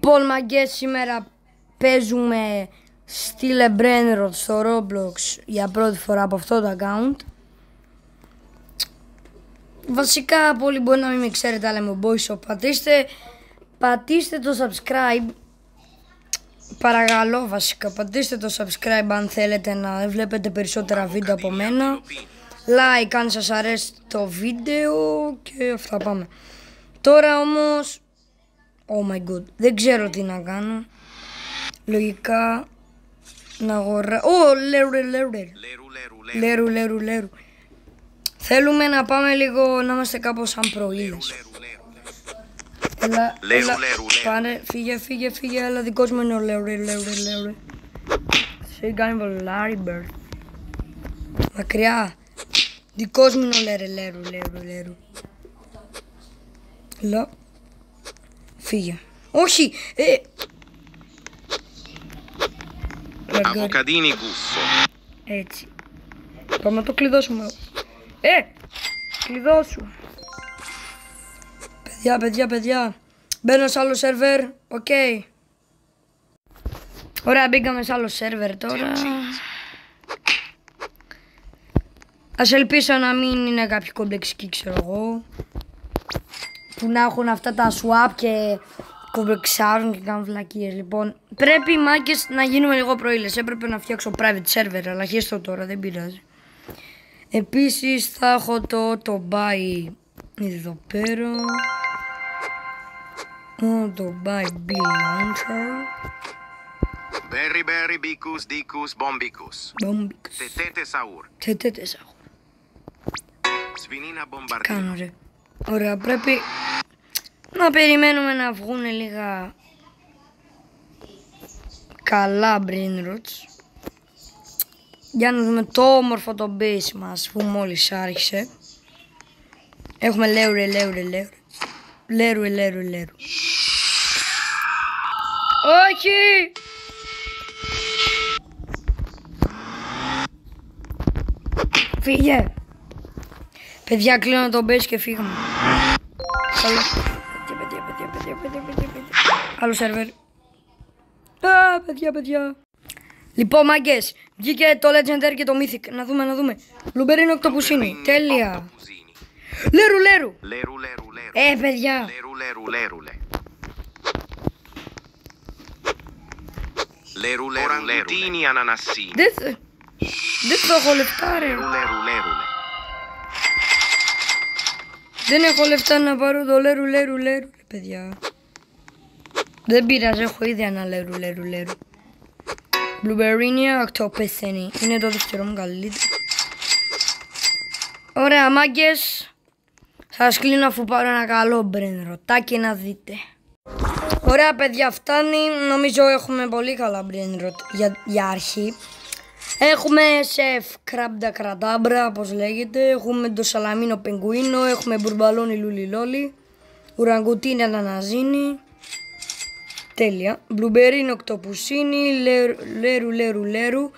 Λοιπόν, μαγκές, σήμερα παίζουμε στείλε Brainrot στο Roblox για πρώτη φορά από αυτό το account. Βασικά, πολλοί μπορεί να μην με ξέρετε, αλλά είμαι ο Boyshop. Πατήστε το subscribe. Παρακαλώ, βασικά, πατήστε το subscribe αν θέλετε να βλέπετε περισσότερα βίντεο από μένα. Like αν σας αρέσει το βίντεο και αυτά, πάμε. Τώρα όμως, oh my god, δεν ξέρω τι να κάνω. Λογικά να αγοράσω. Λέρου. Θέλουμε να πάμε λίγο, να είμαστε κάπως σαν προείδες. Έλα, πάνε, φύγε, αλλά δικός μου είναι ο Λέρου. Σε κάνει βολάρι μπερ. Μακριά. Δικός μου είναι ο Λέρου. Έλα. Φύγε. Όχι! Αβοκαντίνι γκουφφο. Έτσι. Πάμε να το κλειδώσουμε. Κλειδώσου. Παιδιά. Μπαίνω σε άλλο σερβερ. Οκ. Ωραία, μπήκαμε σε άλλο σερβερ τώρα. Ας ελπίσω να μην είναι κάποιοι κομπλεξικοί, ξέρω εγώ, που να έχουν αυτά τα swap και κομπλεξάρουν και κάνουν βλακίες. Λοιπόν, πρέπει, μάκες, να γίνουμε λίγο προήλες. Έπρεπε να φτιάξω private server, αλλά χέστο τώρα, δεν πειράζει. Επίσης θα έχω το buy εδώ πέρα. Το buy bill launcher. Berry, bicus, dicus, bombicus. Tetete saur. Σβηνίνα μπομπαρδί. Κάνω ρε. Ωραία, πρέπει να περιμένουμε να βγουν λίγα καλά Brainrots για να δούμε το όμορφο το base μας που μόλις άρχισε. Έχουμε Λέρου. Όχι! Φύγε! Παιδιά, κλείνω το base και φύγαμε. Παιδιά. Άλλο σερβερ. Παιδιά. Λοιπόν, μάγκες, βγήκε το Legendary και το Mythic. Να δούμε. Μπλουμπερίνο οκτοπουσίνι. Τέλεια. Λέρου. Παιδιά. Λέρου. Ορανγκουτίνι ανανασίνι. Δεν θα έχω λεφτά, ρε. Λέρου. Δεν έχω λεφτά να πάρω το λέρου, παιδιά. Δεν πειράζει, έχω ήδη ένα λέρου. Μπλουμπερίνια οκτοπεσένι. Είναι το δεύτερο μου καλύτερο. Ωραία, μάγκες. Σας κλείνω αφού πάρω ένα καλό Brainrotάκι να δείτε. Ωραία, παιδιά, φτάνει. Νομίζω έχουμε πολύ καλά Brainrot για αρχή. Έχουμε σεφ κράμπντα κρατάμπρα, όπως λέγεται. Έχουμε το σαλαμίνο πενγκουίνο. Έχουμε μπουρμπαλόνι λουλιλόλι. Ουραγκουτίνι αναναζίνι. Τέλεια. Μπλουμπερίνο οκτοπουσίνι. Λέρου.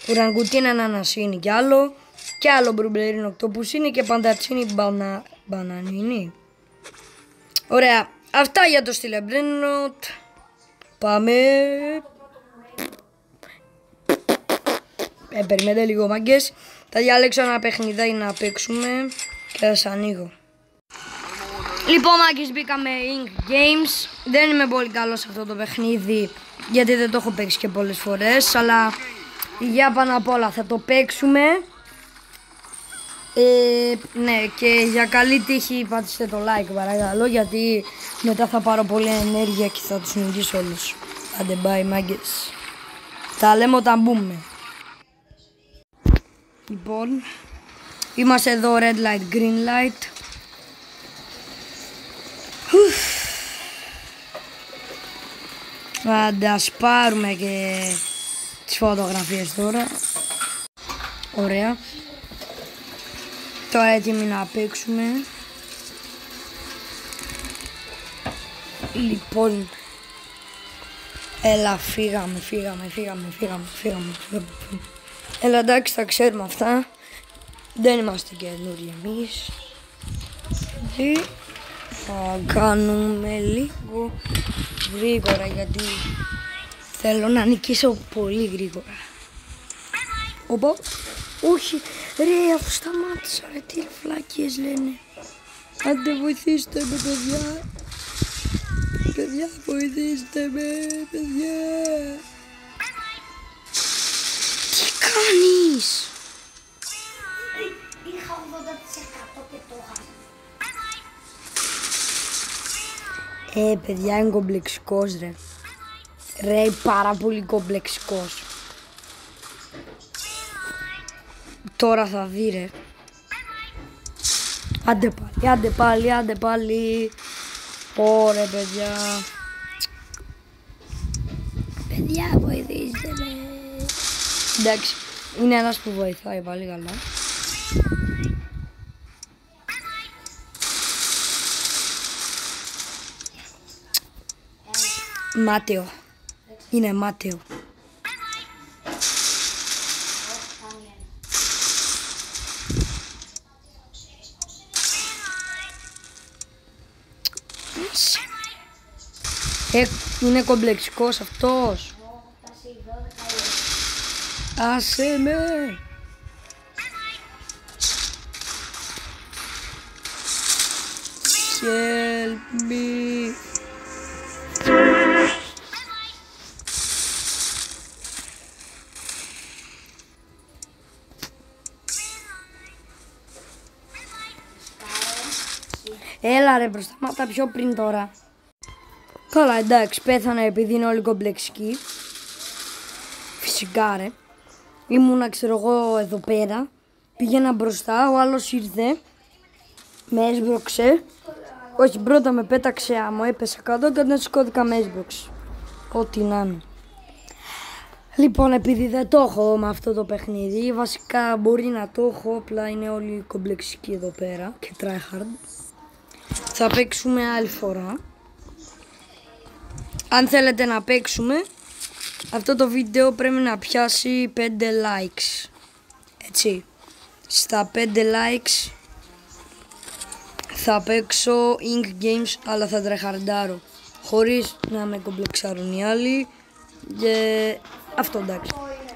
Ουραγκουτίνι ανανασίνι κι άλλο. Κι άλλο μπλουμπερίνο οκτοπουσίνι και παντατσίνι μπανανίνι. Ωραία. Αυτά για το στείλε Brainrot. Πάμε. Περιμένετε λίγο, μάγκες. Θα διαλέξω ένα παιχνιδάκι να παίξουμε και θα σας ανοίγω. Λοιπόν, μάγκες, μπήκαμε Ink Games. Δεν είμαι πολύ καλός σε αυτό το παιχνίδι γιατί δεν το έχω παίξει και πολλές φορές, αλλά για πάνω απ' όλα θα το παίξουμε. Ναι, και για καλή τύχη πατήστε το like, παρακαλώ, γιατί μετά θα πάρω πολύ ενέργεια και θα τους νικήσω όλους. Άντε, bye, μάγκες. Τα λέμε όταν μπούμε. Λοιπόν, είμαστε εδώ red light, green light. Θα τα πάρουμε και τις φωτογραφίες τώρα. Ωραία. Τώρα έτοιμοι να παίξουμε. Λοιπόν, έλα, φύγαμε. Έλα, εντάξει, τα ξέρουμε αυτά. Δεν είμαστε καινούριοι εμείς. Θα κάνουμε λίγο γρήγορα γιατί θέλω να νικήσω πολύ γρήγορα. Οπα, όχι, ρε, αφού σταμάτησα, ρε, τι φλάκιες λένε. Άντε βοηθήστε με, παιδιά. Παιδιά, βοηθήστε με, παιδιά. Τι κάνεις? Είχα 80% και το χάσα. Παιδιά, είναι κομπλεξικός, ρε. Ρε, πάρα πολύ κομπλεξικός. Τώρα θα δει, ρε. Άντε πάλι, άντε πάλι, άντε πάλι. Ωραία, παιδιά. Παιδιά, βοηθήστε με. Εντάξει, είναι ένας που βοηθάει πάλι καλά. Μάταιο. Είναι μάταιο. Είναι κομπλεξικός αυτός. Άσε με. Help me. Έλα ρε, προσταμάτα πιο πριν τώρα. Καλά, εντάξει, πέθανα επειδή είναι όλοι κομπλεξικοί. Φυσικά ρε. Ήμουνα, ξέρω εγώ, εδώ πέρα. Πήγαινα μπροστά, ο άλλος ήρθε. Με έσβρωξε. Όχι, πρώτα με πέταξε άμμο, έπεσα κάτω και όταν σηκώθηκα με έσβρωξε. Ό,τι να είναι. Λοιπόν, επειδή δεν το έχω με αυτό το παιχνίδι, βασικά μπορεί να το έχω, απλά είναι όλοι κομπλεξικοί εδώ πέρα και tryhard. Θα παίξουμε άλλη φορά. Αν θέλετε να παίξουμε, αυτό το βίντεο πρέπει να πιάσει 5 likes. Έτσι. Στα 5 likes θα παίξω Ink Games, αλλά θα τρεχαρντάρω. Χωρίς να με κομπλεξάρουν οι άλλοι. Και αυτό, εντάξει.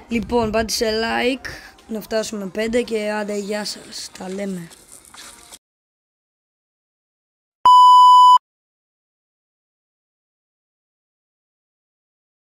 Λοιπόν, πάτε σε like, να φτάσουμε 5 και άντε, γεια σας. Τα λέμε.